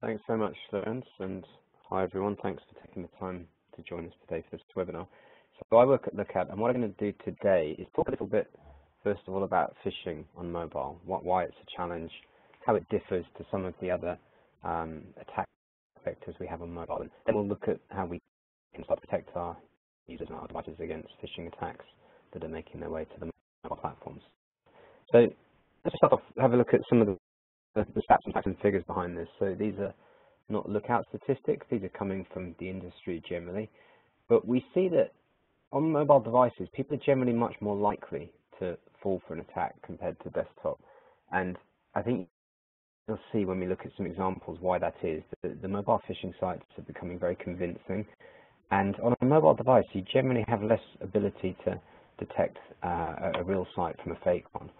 Thanks so much, Lorenz, and hi everyone. Thanks for taking the time to join us today for this webinar. So I work at Lookout, and what I'm going to do today is talk a little bit, first of all, about phishing on mobile, why it's a challenge, how it differs to some of the other attack vectors we have on mobile, and then we'll look at how we can start to protect our users and our devices against phishing attacks that are making their way to the mobile platforms. So let's start off, have a look at some of the stats and facts and figures behind this. So these are not Lookout statistics, these are coming from the industry generally. But we see that on mobile devices, people are generally much more likely to fall for an attack compared to desktop. And I think you'll see when we look at some examples why that is. The mobile phishing sites are becoming very convincing. And on a mobile device, you generally have less ability to detect a real site from a fake one.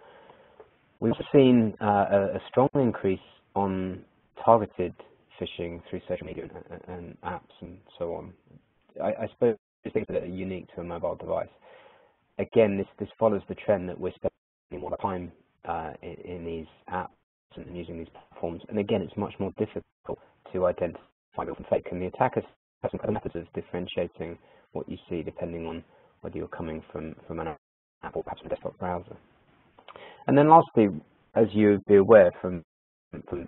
We've seen a strong increase on targeted phishing through social media and apps and so on. I suppose things that are unique to a mobile device. Again, this follows the trend that we're spending more time in these apps and using these platforms. And again, it's much more difficult to identify real from fake. And the attackers have some methods of differentiating what you see depending on whether you're coming from an app or perhaps a desktop browser. And then lastly, as you'd be aware from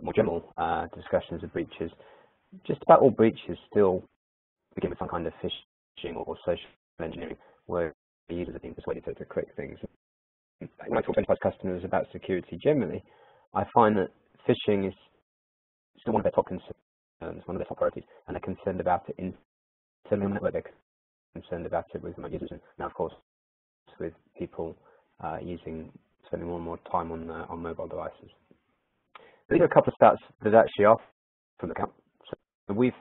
more general discussions of breaches, just about all breaches still begin with some kind of phishing or social engineering where users are being persuaded to click things. When I talk to enterprise customers about security generally, I find that phishing is still one of their top concerns, one of their top priorities, and they're concerned about it internally on the network, they're concerned about it with remote users, and now of course with people spending more and more time on mobile devices. These are a couple of stats that actually are from the account. So we've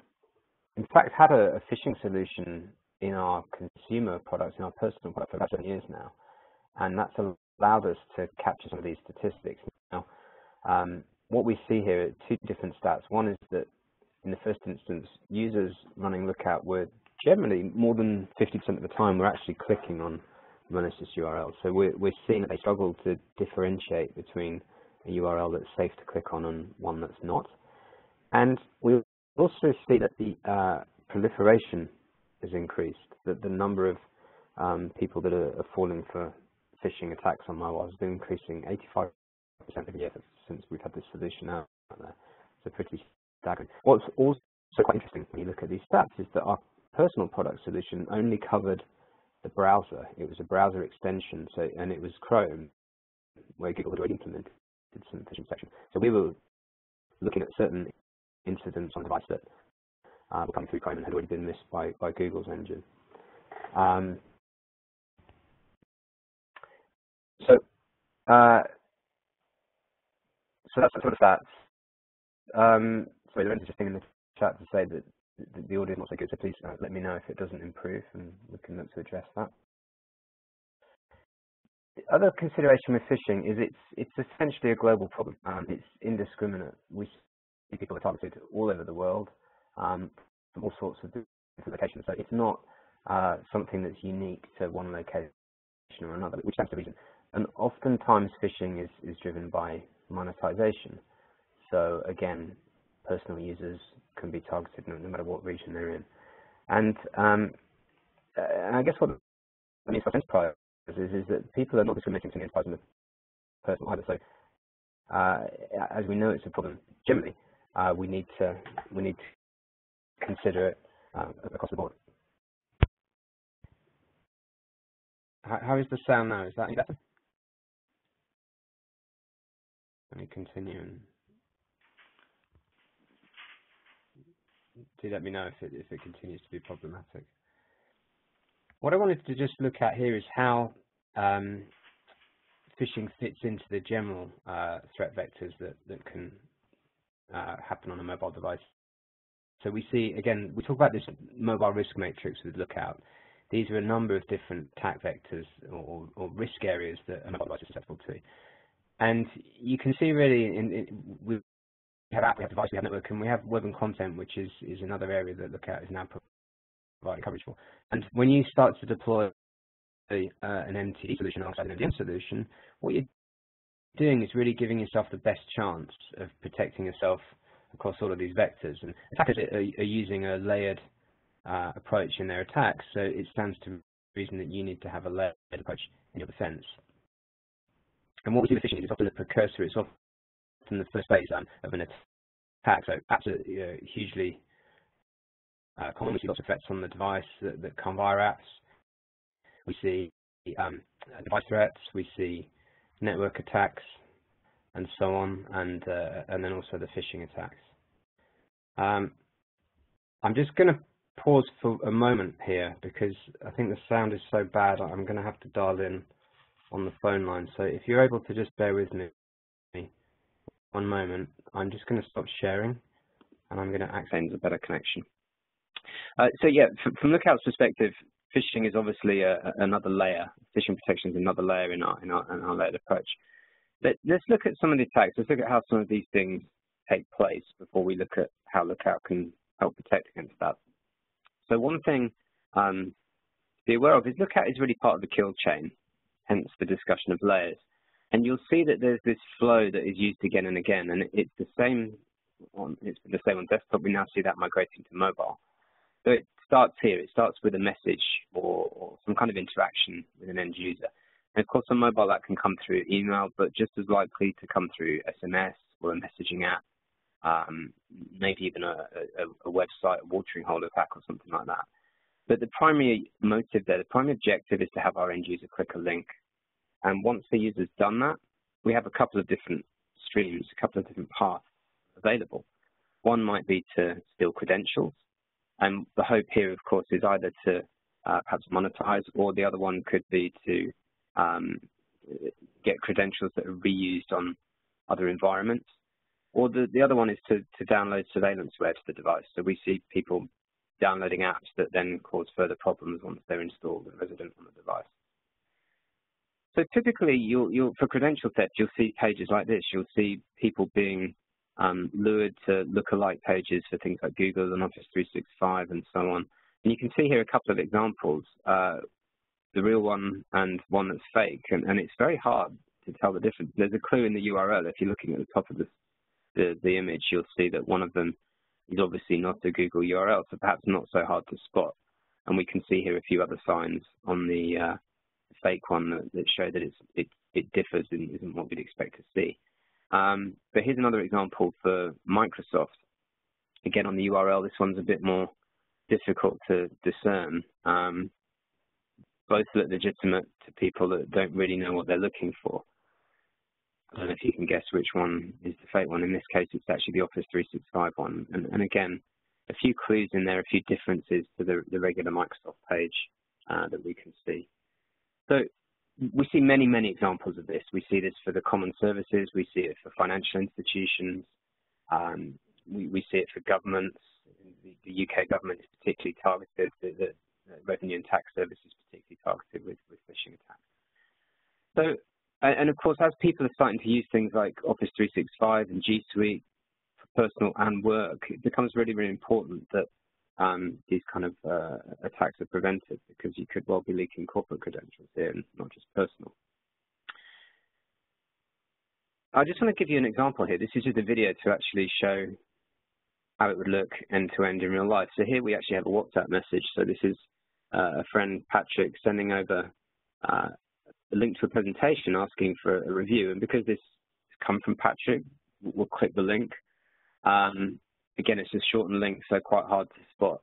in fact had a phishing solution in our consumer products, in our personal products for about 7 years now, and that's allowed us to capture some of these statistics. Now, what we see here are two different stats. One is that in the first instance, users running Lookout were generally more than 50% of the time were actually clicking on Nomasis URLs. So we're seeing that they struggle to differentiate between a URL that's safe to click on and one that's not. And we also see that the proliferation has increased, that the number of people that are falling for phishing attacks on mobile has been increasing 85% every year since we've had this solution out there. So pretty staggering. What's also quite interesting when you look at these stats is that our personal product solution only covered the browser. It was a browser extension, and it was Chrome, where Google had already implemented some phishing protection. So we were looking at certain incidents on the device that were coming through Chrome and had already been missed by Google's engine. So that's the sort of stats. So there's interesting in the chat to say that the audio is not so good, so please let me know if it doesn't improve, and we can look to address that. The other consideration with phishing is it's essentially a global problem. It's indiscriminate. We see people are targeted all over the world from all sorts of different locations. So it's not something that's unique to one location or another, which stands to reason. And oftentimes phishing is driven by monetization. So again, personal users can be targeted no matter what region they're in. And I guess what that means for enterprise is that people are not discriminating between enterprise and the personal either. So as we know, it's a problem generally. We need to consider it across the board. How is the sound now? Is that any better? Let me continue and do let me know if it continues to be problematic. What I wanted to just look at here is how phishing fits into the general threat vectors that can happen on a mobile device. So we see, again, we talk about this mobile risk matrix with Lookout. These are a number of different attack vectors or risk areas that a mobile device is susceptible to. And you can see really, we have app, we have device, we have network, and we have web and content, which is another area that Lookout is now providing coverage for. And when you start to deploy an MTD solution alongside an MDM solution, what you're doing is really giving yourself the best chance of protecting yourself across all of these vectors. And attackers are using a layered approach in their attacks, so it stands to reason that you need to have a layered approach in your defense. And what we see with phishing is often a precursor, it's often the first phase of an attack. So absolutely hugely common. We see lots of threats on the device that come via apps. We see device threats, we see network attacks, and so on, and then also the phishing attacks. I'm just going to pause for a moment here because I think the sound is so bad I'm going to have to dial in on the phone line. So if you're able to just bear with me one moment, I'm just going to stop sharing and I'm going to access a better connection. So yeah, from Lookout's perspective, phishing is obviously another layer. Phishing protection is another layer in our layered approach. Let's look at some of the attacks. Let's look at how some of these things take place before we look at how Lookout can help protect against that. So one thing to be aware of is Lookout is really part of the kill chain, hence the discussion of layers. And you'll see that there's this flow that is used again and again, and it's the same on desktop. We now see that migrating to mobile. So it starts here. It starts with a message or some kind of interaction with an end user. And of course, on mobile, that can come through email, but just as likely to come through SMS or a messaging app, maybe even a website, a watering hole attack or something like that. But the primary motive there, the primary objective is to have our end user click a link. And once the user's done that, we have a couple of different streams, a couple of different paths available. One might be to steal credentials. And the hope here, of course, is either to perhaps monetize, or the other one could be to get credentials that are reused on other environments. Or the other one is to download surveillanceware to the device. So we see people downloading apps that then cause further problems once they're installed and resident on the device. So typically, for credential theft, you'll see pages like this. You'll see people being lured to look-alike pages for things like Google and Office 365 and so on. And you can see here a couple of examples, the real one and one that's fake. And it's very hard to tell the difference. There's a clue in the URL. If you're looking at the top of the image, you'll see that one of them is obviously not a Google URL, so perhaps not so hard to spot. And we can see here a few other signs on the fake one that show that it differs and isn't what we'd expect to see. But here's another example for Microsoft. Again, on the URL, this one's a bit more difficult to discern. Both look legitimate to people that don't really know what they're looking for. I don't know if you can guess which one is the fake one. In this case, it's actually the Office 365 one. And again, a few clues in there, a few differences to the regular Microsoft page that we can see. So we see many, many examples of this. We see this for the common services. We see it for financial institutions. We see it for governments. The UK government is particularly targeted. The Revenue and Tax Service is particularly targeted with phishing attacks. So, and of course, as people are starting to use things like Office 365 and G Suite for personal and work, it becomes really, really important that these kind of attacks are prevented, because you could well be leaking corporate credentials here and not just personal. I just want to give you an example here. This is just a video to actually show how it would look end-to-end in real life. So here we actually have a WhatsApp message. So this is a friend, Patrick, sending over a link to a presentation asking for a review. And because this has come from Patrick, we'll click the link. Again, it's a shortened link, so quite hard to spot.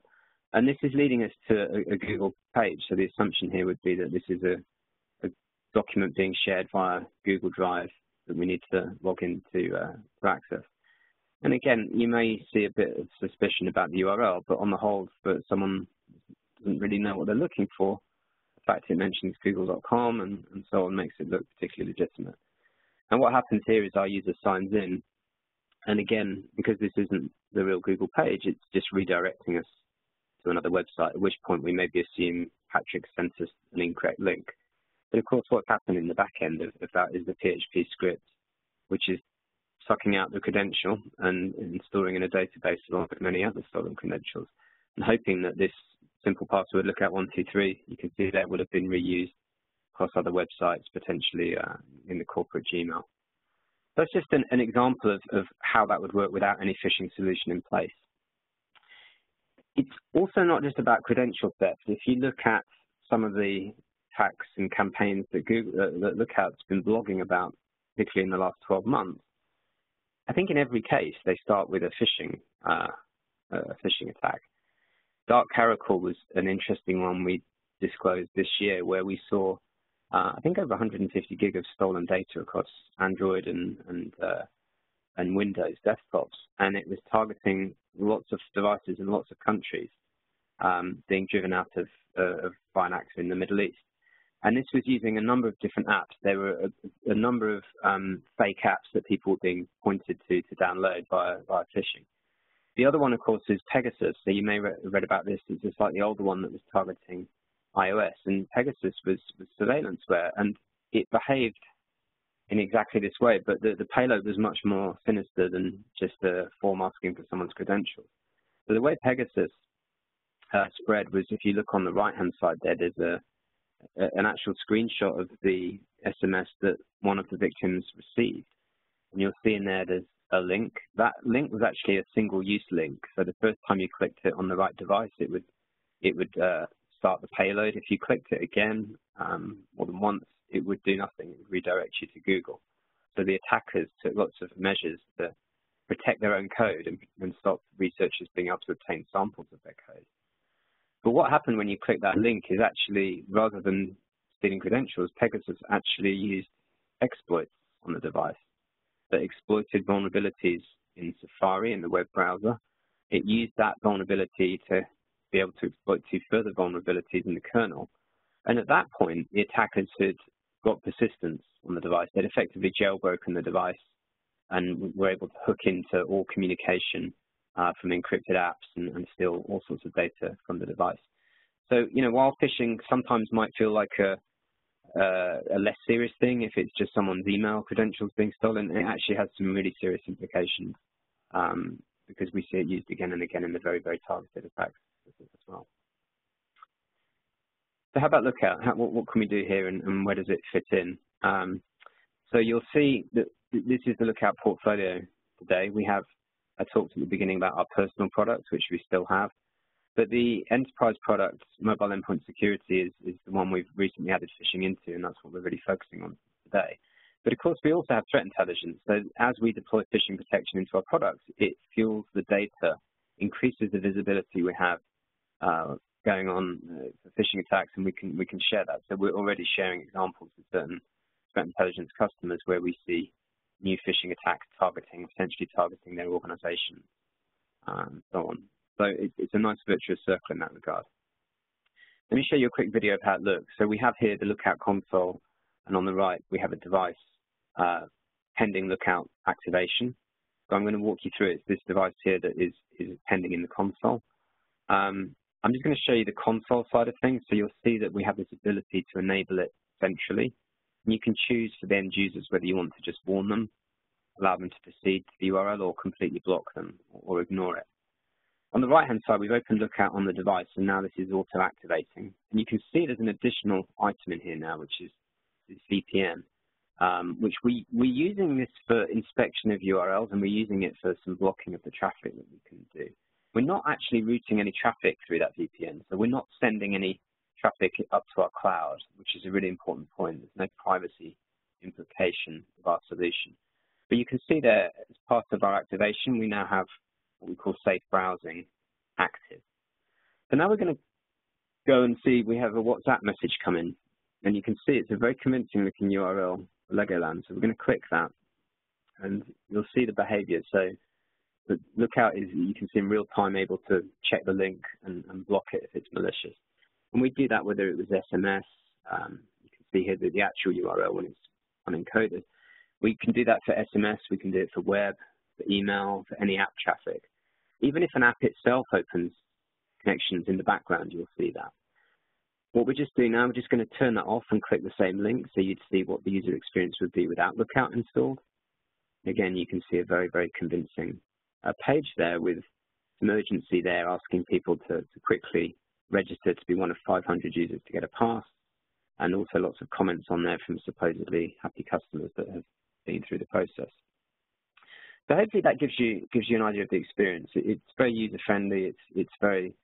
And this is leading us to a Google page. So the assumption here would be that this is a document being shared via Google Drive that we need to log into to access. And again, you may see a bit of suspicion about the URL, but on the whole, for someone who doesn't really know what they're looking for, the fact it mentions google.com and so on makes it look particularly legitimate. And what happens here is our user signs in. And again, because this isn't the real Google page, it's just redirecting us to another website, at which point we maybe assume Patrick sent us an incorrect link. But of course, what's happened in the back end of that is the PHP script, which is sucking out the credential and storing in a database along with many other stolen credentials, and hoping that this simple password, lookout123, you can see that would have been reused across other websites, potentially in the corporate Gmail. that's just an example of how that would work without any phishing solution in place. It's also not just about credential theft. If you look at some of the attacks and campaigns that Lookout's been blogging about, particularly in the last 12 months, I think in every case they start with a phishing attack. Dark Caracal was an interesting one we disclosed this year, where we saw I think over 150 gig of stolen data across Android and Windows desktops, and it was targeting lots of devices in lots of countries, being driven out of by an actor in the Middle East. And this was using a number of different apps. There were a number of fake apps that people were being pointed to download via phishing. The other one, of course, is Pegasus. So you may have read about this. It's a slightly older one that was targeting iOS. And Pegasus was surveillanceware, and it behaved in exactly this way. But the payload was much more sinister than just a form asking for someone's credentials. So the way Pegasus spread was, if you look on the right-hand side there, there's an actual screenshot of the SMS that one of the victims received. And you'll see in there there's a link. That link was actually a single-use link. So the first time you clicked it on the right device, it would start the payload. If you clicked it again more than once, it would do nothing. It would redirect you to Google. So the attackers took lots of measures to protect their own code and stop researchers being able to obtain samples of their code. But what happened when you click that link is actually, rather than stealing credentials, Pegasus actually used exploits on the device that exploited vulnerabilities in Safari, in the web browser. It used that vulnerability to be able to exploit two further vulnerabilities in the kernel. And at that point, the attackers had got persistence on the device. They'd effectively jailbroken the device and were able to hook into all communication from encrypted apps and steal all sorts of data from the device. So, while phishing sometimes might feel like a less serious thing if it's just someone's email credentials being stolen, it actually has some really serious implications because we see it used again and again in the very, very targeted attacks as well. So how about Lookout? What can we do here and where does it fit in? So you'll see that this is the Lookout portfolio today. I talked at the beginning about our personal products, which we still have. But the enterprise product, mobile endpoint security, is the one we've recently added phishing into, and that's what we're really focusing on today. But of course, we also have threat intelligence. So as we deploy phishing protection into our products, it fuels the data, increases the visibility we have going on for phishing attacks, and we can share that. So we're already sharing examples with certain threat intelligence customers where we see new phishing attacks potentially targeting their organization, and so on. So it's a nice virtuous circle in that regard. Let me show you a quick video of how it looks. So we have here the Lookout console, and on the right we have a device pending Lookout activation. So I'm going to walk you through it. It's this device here that is pending in the console. I'm just going to show you the console side of things. So you'll see that we have this ability to enable it centrally. And you can choose for the end users whether you want to just warn them, allow them to proceed to the URL, or completely block them or ignore it. On the right-hand side, we've opened Lookout on the device, and now this is auto-activating. And you can see there's an additional item in here now, which is VPN, which we're using this for inspection of URLs, and we're using it for some blocking of the traffic that we can do. We're not actually routing any traffic through that VPN, so we're not sending any traffic up to our cloud, which is a really important point. There's no privacy implication of our solution. But you can see there, as part of our activation, we now have what we call safe browsing active. So now we're going to go and see we have a WhatsApp message come in, and you can see it's a very convincing looking URL, Legoland. So we're going to click that, and you'll see the behavior. So the Lookout is, you can see in real time, able to check the link and block it if it's malicious. And we do that whether it was SMS. You can see here the actual URL when it's unencoded. We can do that for SMS. We can do it for web, for email, for any app traffic. Even if an app itself opens connections in the background, you'll see that. What we're just doing now, we're just going to turn that off and click the same link, so you'd see what the user experience would be without Lookout installed. Again, you can see a very, very convincing page there with some urgency there, asking people to quickly register to be one of 500 users to get a pass, and also lots of comments on there from supposedly happy customers that have been through the process. So hopefully that gives you an idea of the experience. It's very user friendly. It's very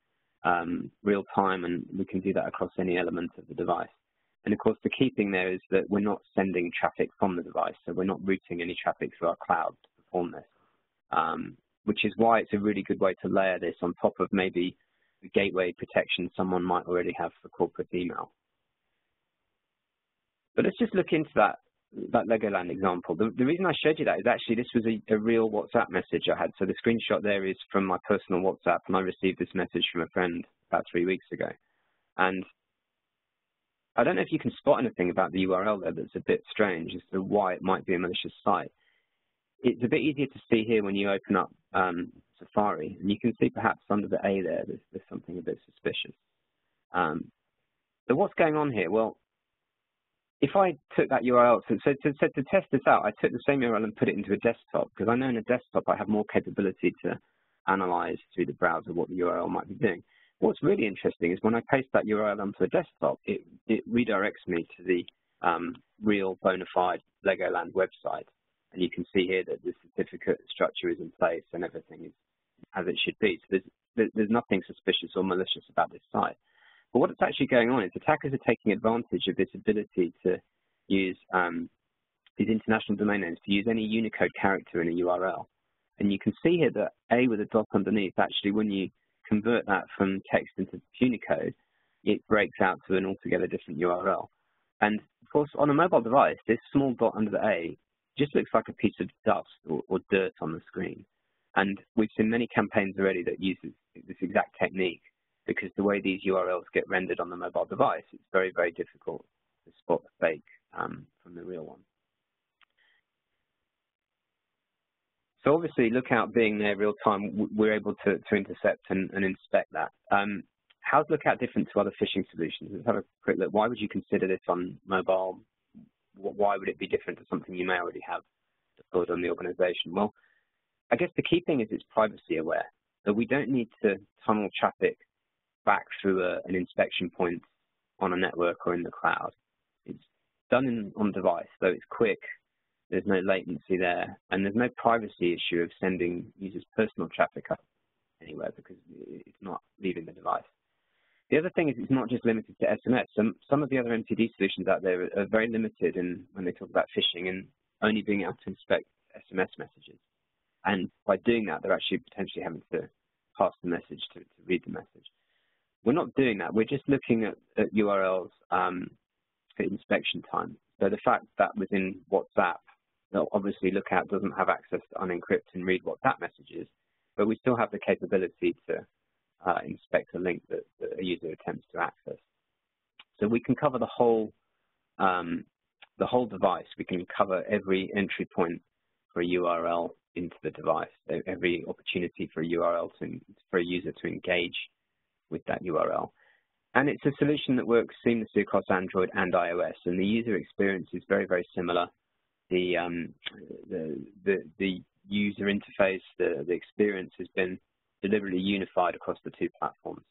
real time, and we can do that across any element of the device. And of course, the key thing there is that we're not sending traffic from the device, so we're not routing any traffic through our cloud to perform this, which is why it's a really good way to layer this on top of maybe the gateway protection someone might already have for corporate email. But let's just look into that Legoland example. The reason I showed you that is actually this was a real WhatsApp message I had. So the screenshot there is from my personal WhatsApp, and I received this message from a friend about 3 weeks ago. And I don't know if you can spot anything about the URL there that's a bit strange as to why it might be a malicious site. It's a bit easier to see here when you open up Safari, and you can see perhaps under the A there's something a bit suspicious. So what's going on here? Well, if I took that URL, so to test this out, I took the same URL and put it into a desktop, because I know in a desktop I have more capability to analyze through the browser what the URL might be doing. What's really interesting is when I paste that URL onto a desktop, it redirects me to the real bona fide Legoland website. And you can see here that the certificate structure is in place and everything is as it should be. So there's nothing suspicious or malicious about this site. But what is actually going on is attackers are taking advantage of this ability to use these international domain names to use any Unicode character in a URL. And you can see here that A with a dot underneath, actually when you convert that from text into Unicode, it breaks out to an altogether different URL. And of course, on a mobile device, this small dot under the A just looks like a piece of dust or dirt on the screen. And we've seen many campaigns already that use this exact technique, because the way these URLs get rendered on the mobile device, it's very, very difficult to spot the fake from the real one. So obviously, Lookout being there real time, we're able to intercept and inspect that. How's Lookout different to other phishing solutions? Let's have a quick look. Why would you consider this on mobile? Why would it be different to something you may already have deployed on the organization? Well, I guess the key thing is it's privacy aware. So we don't need to tunnel traffic back through an inspection point on a network or in the cloud. It's done on device, so it's quick. There's no latency there, and there's no privacy issue of sending users' personal traffic up anywhere because it's not leaving the device. The other thing is it's not just limited to SMS. Some of the other MTD solutions out there are very limited when they talk about phishing and only being able to inspect SMS messages. And by doing that, they're actually potentially having to pass the message to read the message. We're not doing that. We're just looking at URLs for inspection time. So the fact that within WhatsApp, obviously Lookout doesn't have access to unencrypt and read WhatsApp messages, but we still have the capability to inspect a link that a user attempts to access. So we can cover the whole device. We can cover every entry point for a URL into the device, every opportunity for a URL for a user to engage with that URL. And it's a solution that works seamlessly across Android and iOS, and the user experience is very, very similar. The user interface, the experience has been deliberately unified across the two platforms.